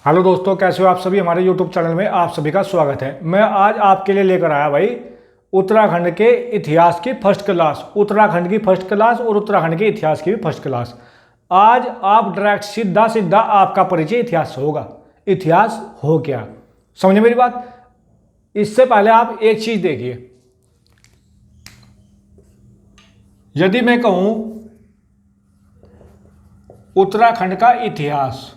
Hello दोस्तों, कैसे हो आप सभी। हमारे यूट्यूब चैनल में आप सभी का स्वागत है। मैं आज आपके लिए लेकर आया भाई उत्तराखंड के इतिहास की फर्स्ट क्लास, उत्तराखंड की फर्स्ट क्लास और उत्तराखंड के इतिहास की भी फर्स्ट क्लास। आज आप डायरेक्ट सीधा सीधा आपका परिचय इतिहास से होगा। इतिहास हो क्या, समझे मेरी बात। इससे पहले आप एक चीज देखिए, यदि मैं कहूं उत्तराखंड का इतिहास,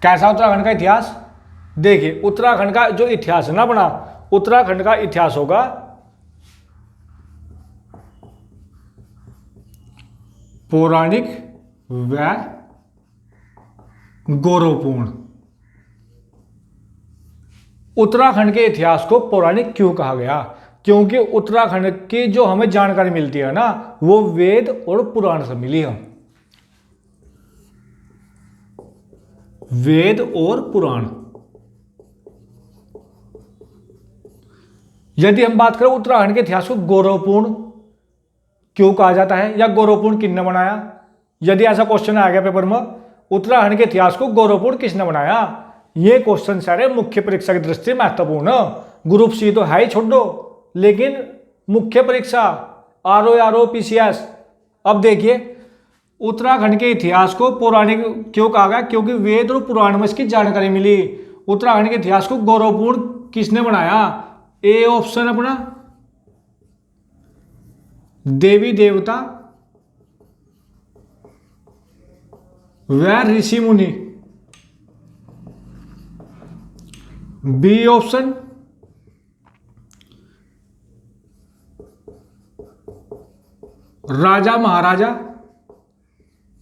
कैसा उत्तराखंड का इतिहास। देखिए, उत्तराखंड का जो इतिहास है ना अपना, उत्तराखंड का इतिहास होगा पौराणिक व गौरवपूर्ण। उत्तराखंड के इतिहास को पौराणिक क्यों कहा गया? क्योंकि उत्तराखंड की जो हमें जानकारी मिलती है ना, वो वेद और पुराण से मिली है। वेद और पुराण। यदि हम बात करें उत्तराखंड के इतिहास को गौरवपूर्ण क्यों कहा जाता है या गौरवपूर्ण किसने बनाया, यदि ऐसा क्वेश्चन आ गया पेपर में, उत्तराखंड के इतिहास को गौरवपूर्ण किसने बनाया, ये क्वेश्चन सारे मुख्य परीक्षा की दृष्टि से महत्वपूर्ण। ग्रुप सी तो है ही छोड़ो, लेकिन मुख्य परीक्षा आरओ पीसीएस। अब देखिए, उत्तराखंड के इतिहास को पौराणिक क्यों कहा गया? क्योंकि वेद और पुराण में इसकी जानकारी मिली। उत्तराखंड के इतिहास को गौरवपूर्ण किसने बनाया? ए ऑप्शन अपना देवी देवता व ऋषि मुनि। बी ऑप्शन राजा महाराजा।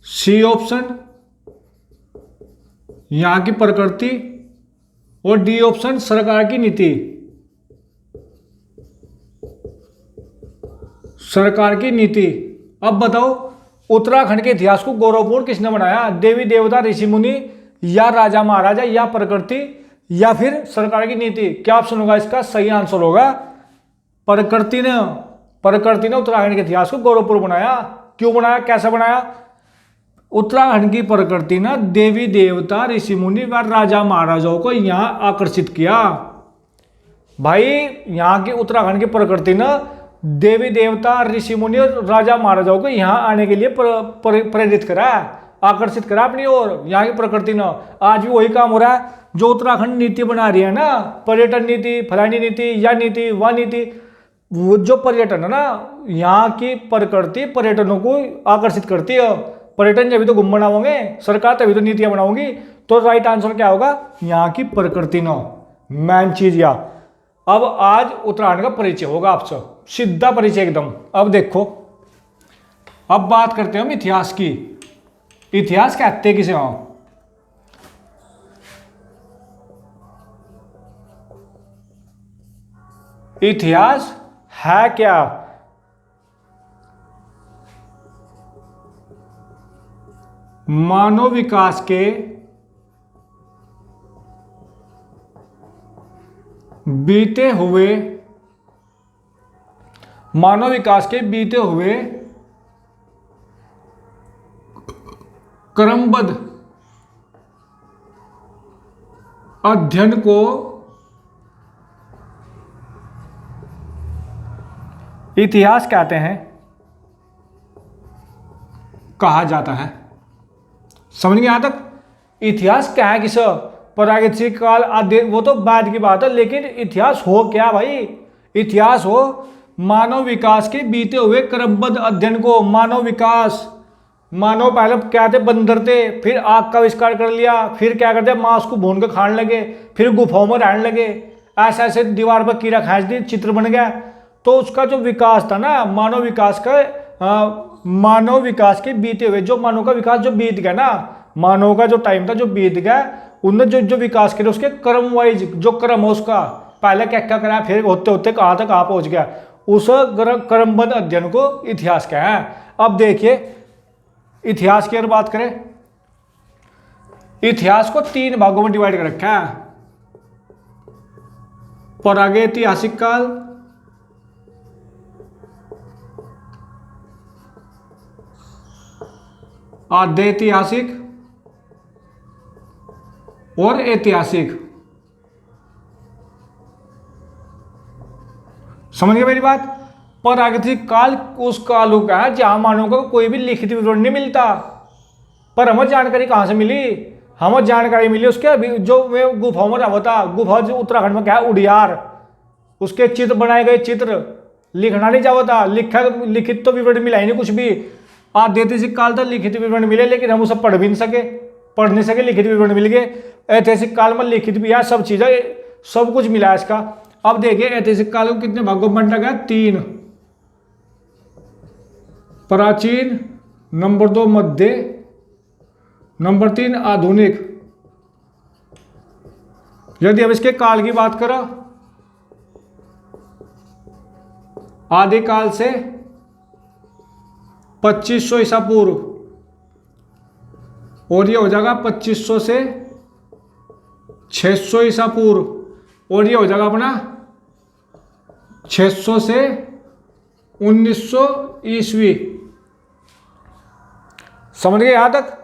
सी ऑप्शन यहां की प्रकृति। और डी ऑप्शन सरकार की नीति। सरकार की नीति। अब बताओ, उत्तराखंड के इतिहास को गौरवपूर्ण किसने बनाया? देवी देवता, ऋषि मुनि, या राजा महाराजा, या प्रकृति, या फिर सरकार की नीति? क्या ऑप्शन होगा इसका? सही आंसर होगा प्रकृति ने। प्रकृति ने उत्तराखंड के इतिहास को गौरवपूर्ण बनाया। क्यों बनाया, कैसे बनाया? उत्तराखंड की प्रकृति ने देवी देवता, ऋषि मुनि व राजा महाराजाओं को यहां आकर्षित किया। भाई, यहां की उत्तराखंड की प्रकृति ने देवी देवता, ऋषि मुनि और राजा महाराजाओं को यहां आने के लिए प्रेरित करा, आकर्षित करा अपनी ओर। यहाँ की प्रकृति ने आज भी वही काम हो रहा है जो उत्तराखंड नीति बना रही है ना, पर्यटन नीति, फलानी नीति, या नीति, वह नीति। वो जो पर्यटन है ना, यहाँ की प्रकृति पर्यटनों को आकर्षित करती है। पर्यटन जब भी तो घूमना होंगे, सरकार तभी तो नीतियां बनाओगी। तो राइट आंसर क्या होगा? यहाँ की प्रकृति न मेन चीज। या अब आज उत्तराखंड का परिचय होगा आपसे, सीधा परिचय एकदम। अब देखो, अब बात करते हैं हम इतिहास की। इतिहास कहते हैं किसे हम? इतिहास है क्या? मानव विकास के बीते हुए, मानव विकास के बीते हुए क्रमबद्ध अध्ययन को इतिहास कहते हैं, कहा जाता है। समझ गए यहां तक? इतिहास क्या है किस? प्रागैतिहासिक काल आदि, वो तो बाद की बात है, लेकिन इतिहास हो क्या भाई? इतिहास हो मानव विकास के बीते हुए क्रमबद्ध अध्ययन को। मानव विकास, मानव पहले क्या थे? बंदर थे, फिर आग का आविष्कार कर लिया, फिर क्या करते? मांस को भून के खाने लगे, फिर गुफाओं में रहने लगे, ऐसे ऐसे दीवार पर कीड़ा खींच दी, चित्र बन गया। तो उसका जो विकास था ना, मानव विकास का, मानव विकास के बीते हुए, जो मानव का विकास जो बीत गया ना, मानव का जो टाइम था जो बीत गया, उनने जो जो विकास करे उसके क्रम वाइज, जो क्रम है उसका, पहले क्या क्या करा, फिर होते होते कहां तक कहां पहुंच गया, उस क्रमबद्ध अध्ययन को इतिहास क्या है। अब देखिए, इतिहास की अगर बात करें, इतिहास को 3 भागों में डिवाइड कर रखा है। प्रागैतिहासिक काल, आद्य ऐतिहासिक और ऐतिहासिक। समझ गए मेरी बात। प्रागैतिक काल उस काल का है जहां मानव को कोई भी लिखित विवरण नहीं मिलता। पर हमें जानकारी कहां से मिली? हमें जानकारी मिली उसके अभी जो वे गुफाओं में रहा था। गुफा जो उत्तराखंड में क्या है, उड़ियार, उसके चित्र बनाए गए चित्र, लिखना नहीं चाहता था। लिखित तो विवरण मिला ही नहीं कुछ भी। ऐतिहासिक काल तक लिखित विवरण मिले लेकिन हम उसे पढ़ भी नहीं सके, पढ़ नहीं सके, लिखित विवरण मिल गए। ऐतिहासिक काल में लिखित भी है, सब चीजें, सब कुछ मिला है इसका। अब देखिए ऐतिहासिक काल को कितने भागों में बांटा गया? 3। प्राचीन, नंबर 2 मध्य, नंबर 3 आधुनिक। यदि हम इसके काल की बात करें, आदिकाल से 2500 ईसा पूर्व, और ये हो जाएगा 2500 से 600 ईसा पूर्व, और ये हो जाएगा अपना 600 से 1900 ईस्वी। समझ गए यहां तक?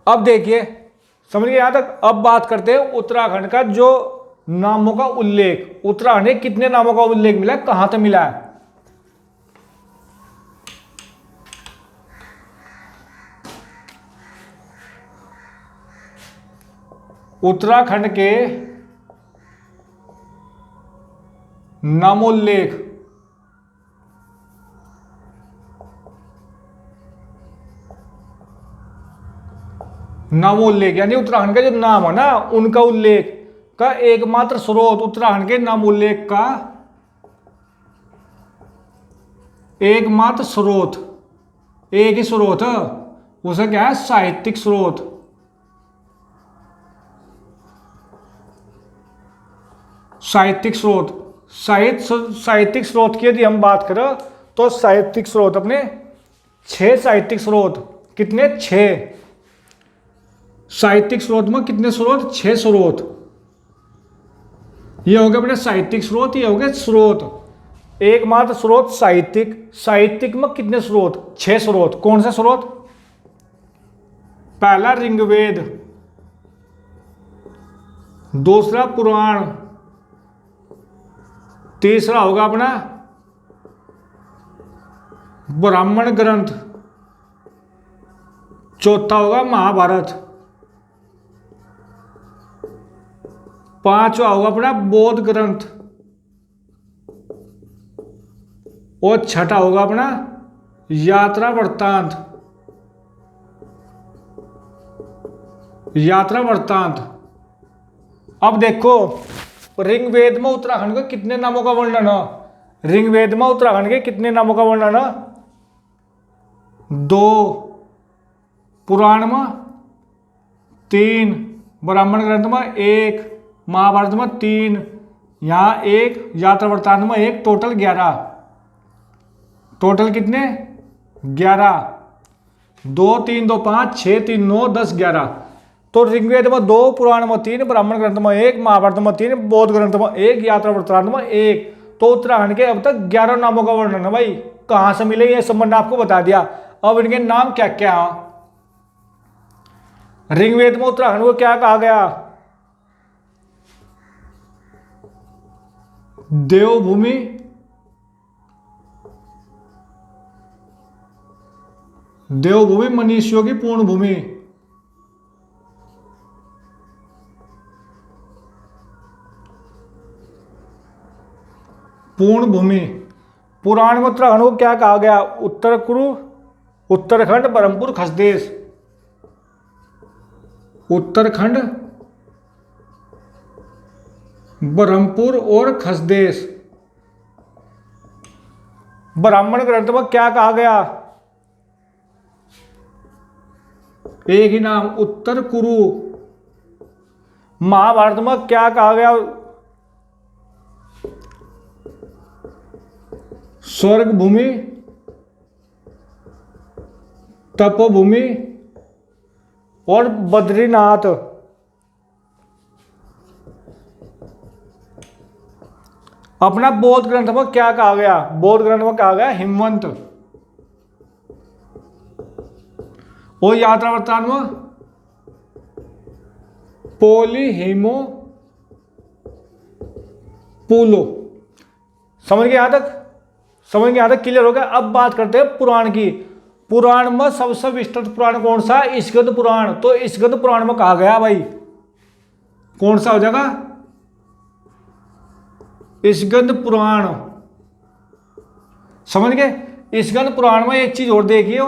अब देखिए, समझ गए यहां तक। अब बात करते हैं उत्तराखंड का जो नामों का उल्लेख। उत्तराखंड में कितने नामों का उल्लेख मिला है, कहां तक मिला है? उत्तराखंड के नामोल्लेख यानी उत्तराखंड का जो नाम है ना, उनका उल्लेख का एकमात्र स्रोत, उत्तराखंड के नाम उल्लेख का एकमात्र स्रोत, एक ही स्रोत है, उसे क्या है? साहित्यिक स्रोत। साहित्यिक स्रोत, साहित्यिक स्रोत की यदि हम बात करें तो साहित्यिक स्रोत अपने 6 साहित्यिक स्रोत। कितने? 6 साहित्यिक स्रोत में कितने स्रोत? 6 स्रोत। ये हो गए अपने साहित्यिक स्रोत, ये हो गए स्रोत। एकमात्र स्रोत साहित्यिक। साहित्यिक में कितने स्रोत? 6 स्रोत। कौन से स्रोत? पहला ऋग्वेद, दूसरा पुराण, तीसरा होगा अपना ब्राह्मण ग्रंथ, चौथा होगा महाभारत, पांचवा होगा अपना बौद्ध ग्रंथ, और छठा होगा अपना यात्रा वृत्तांत। यात्रा वृत्तांत। अब देखो ऋग्वेद में उत्तराखंड के कितने नामों का वर्णन है? ऋग्वेद में उत्तराखंड के कितने नामों का वर्णन है? 2, पुराण में 3, ब्राह्मण ग्रंथ में 1, महाभारत में 3, यहाँ 1, यात्रा वृत्तांत में 1, टोटल 11। टोटल कितने? 11। 2 3 2 5 6 3 9 10 11। तो ऋग्वेद में 2, पुराण में 3, ब्राह्मण ग्रंथ में 1, महाभारत में 3, बौद्ध ग्रंथ में 1, यात्रा वृत्तांत में 1। तो उत्तराखंड के अब तक 11 नामों का वर्णन है। भाई कहां से मिले ये संबंध आपको बता दिया। अब इनके नाम क्या क्या? ऋग्वेद में उत्तराखंड को क्या कहा गया? देवभूमि, देवभूमि, मनीषियों की पूर्ण भूमि। पूर्ण भूमि। पुराण में उत्तराखंड को क्या कहा गया? उत्तर कुरु, उत्तराखंड, बरहमपुर, खसदेश। उत्तराखंड, बरहमपुर और खसदेश। ब्राह्मण ग्रंथ में क्या कहा गया? एक ही नाम, उत्तर कुरु। महाभारत में क्या कहा गया? स्वर्ग भूमि, तपोभूमि और बद्रीनाथ। अपना बौद्ध ग्रंथ में क्या कहा गया? बौद्ध ग्रंथ में कहा गया हिमवंत। और यात्रा वृत्तांत में पॉलीहीमोपुलो। समझ गए यहां तक? समझ गए यहां तक? क्लियर हो गया। अब बात करते हैं पुराण की। पुराण में सबसे विस्तृत पुराण कौन सा? स्कंद पुराण। तो स्कंद पुराण में कहा गया भाई, कौन सा हो जाएगा? स्कंद पुराण। समझ गए? स्कंद पुराण में एक चीज और देखिए,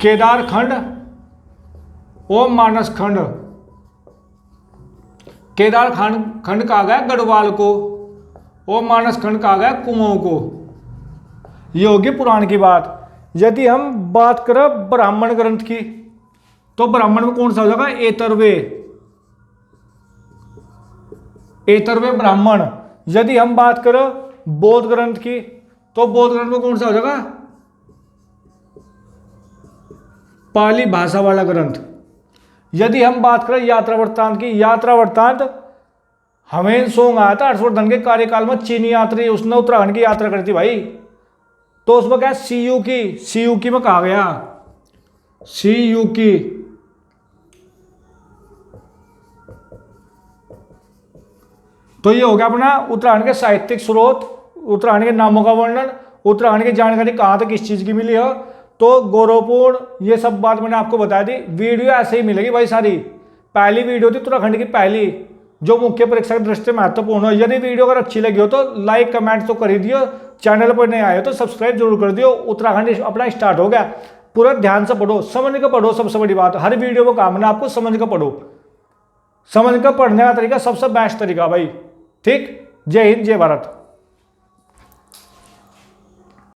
केदार खंड और मानस खंड। केदार खंड कहा गया गढ़वाल को और मानस खंड कहा गया कुमाऊं को। ये होगी पुराण की बात। यदि हम बात करें ब्राह्मण ग्रंथ की, तो ब्राह्मण में कौन सा हो जाएगा? एतरवे ब्राह्मण। यदि हम बात करें बौद्ध ग्रंथ की, तो बौद्ध ग्रंथ में कौन सा हो जाएगा? पाली भाषा वाला ग्रंथ। यदि हम बात करें यात्रा वृत्तांत की, यात्रा वृत्तांत हमें सोंग आया था हर्षवर्धन के कार्यकाल में, चीनी यात्री, उसने उत्तराखंड की यात्रा करी थी भाई। तो उसमें क्या? सीयूकी में कहा गया, सीयूकी। तो ये हो गया अपना उत्तराखंड के साहित्यिक स्रोत, उत्तराखंड के नामों का वर्णन, उत्तराखंड की जानकारी कहाँ तक किस चीज की मिली है। तो गौरवपूर्ण ये सब बात मैंने आपको बता दी। वीडियो ऐसे ही मिलेगी भाई सारी। पहली वीडियो थी उत्तराखंड की पहली, जो मुख्य परीक्षा की दृष्टि महत्वपूर्ण हो। यदि वीडियो अगर अच्छी लगी हो तो लाइक कमेंट तो कर ही दियो, चैनल पर नहीं आए हो तो सब्सक्राइब जरूर कर दियो। उत्तराखंड अपना स्टार्ट हो गया। पूरा ध्यान से पढ़ो, समझ कर पढ़ो। सबसे बड़ी बात, हर वीडियो में काम है आपको समझ कर पढ़ो। समझ कर पढ़ने का तरीका सबसे बेस्ट तरीका भाई। ठीक। जय हिंद, जय भारत।